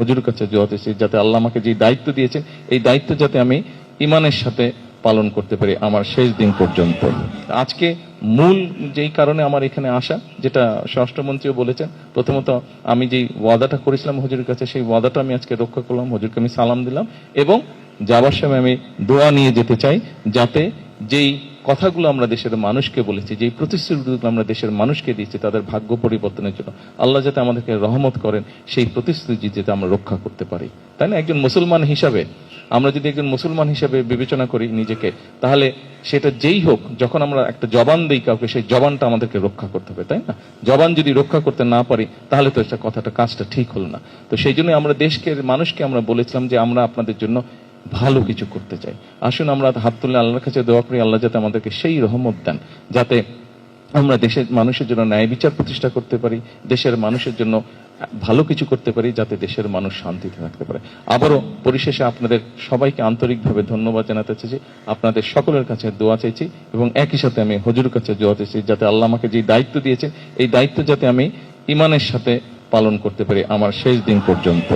হুজুরের কাছে দোয়া চাইছি যাতে আল্লাহ আমাকে যে দায়িত্ব দিয়েছেন এই দায়িত্ব যাতে আমি ঈমানের সাথে পালন করতে পারি আমার শেষ দিন পর্যন্ত। আজকে মূল যেই কারণে আমার এখানে আসা, যেটা স্বরাষ্ট্রমন্ত্রীও বলেছেন, প্রথমত আমি যেই ওয়াদাটা করেছিলাম হুজুরের কাছে সেই ওয়াদাটা আমি আজকে রক্ষা করলাম, হুজুরকে আমি সালাম দিলাম এবং যাওয়ার সময় আমি দোয়া নিয়ে যেতে চাই যাতে যেই কথাগুলো আমরা দেশের মানুষকে বলেছি, যেই প্রতিশ্রুতিগুলো আমরা দেশের মানুষকে দিয়েছি তাদের ভাগ্য পরিবর্তনের জন্য আল্লাহ যাতে আমাদেরকে রহমত করেন সেই প্রতিশ্রুতি যাতে আমরা রক্ষা করতে পারি, তাই না? একজন মুসলমান হিসাবে আমরা যদি একজন মুসলমান হিসাবে বিবেচনা করি নিজেকে, তাহলে সেটা যেই হোক, যখন আমরা একটা জবান দিই কাউকে সেই জবানটা আমাদেরকে রক্ষা করতে হবে, তাই না? জবান যদি রক্ষা করতে না পারি তাহলে তো এটা কথাটা কাজটা ঠিক হলো না। তো সেই জন্য আমরা দেশকে মানুষকে আমরা বলেছিলাম যে আমরা আপনাদের জন্য ভালো কিছু করতে চাই। আসুন আমরা হাত তুলে আল্লাহর কাছে দোয়া করি আল্লাহ যাতে আমাদেরকে সেই রহমত দেন যাতে আমরা দেশের মানুষের জন্য ন্যায় বিচার প্রতিষ্ঠা করতে পারি, দেশের মানুষের জন্য ভালো কিছু করতে পারি যাতে দেশের মানুষ শান্তিতে থাকতে পারে। আবারও পরিশেষে আপনাদের সবাইকে আন্তরিকভাবে ধন্যবাদ জানাতে চাইছি, আপনাদের সকলের কাছে দোয়া চাইছি এবং একই সাথে আমি হুজুরের কাছে দোয়া চাইছি যাতে আল্লাহ আমাকে যে দায়িত্ব দিয়েছেন এই দায়িত্ব যাতে আমি ঈমানের সাথে পালন করতে পারি আমার শেষ দিন পর্যন্ত।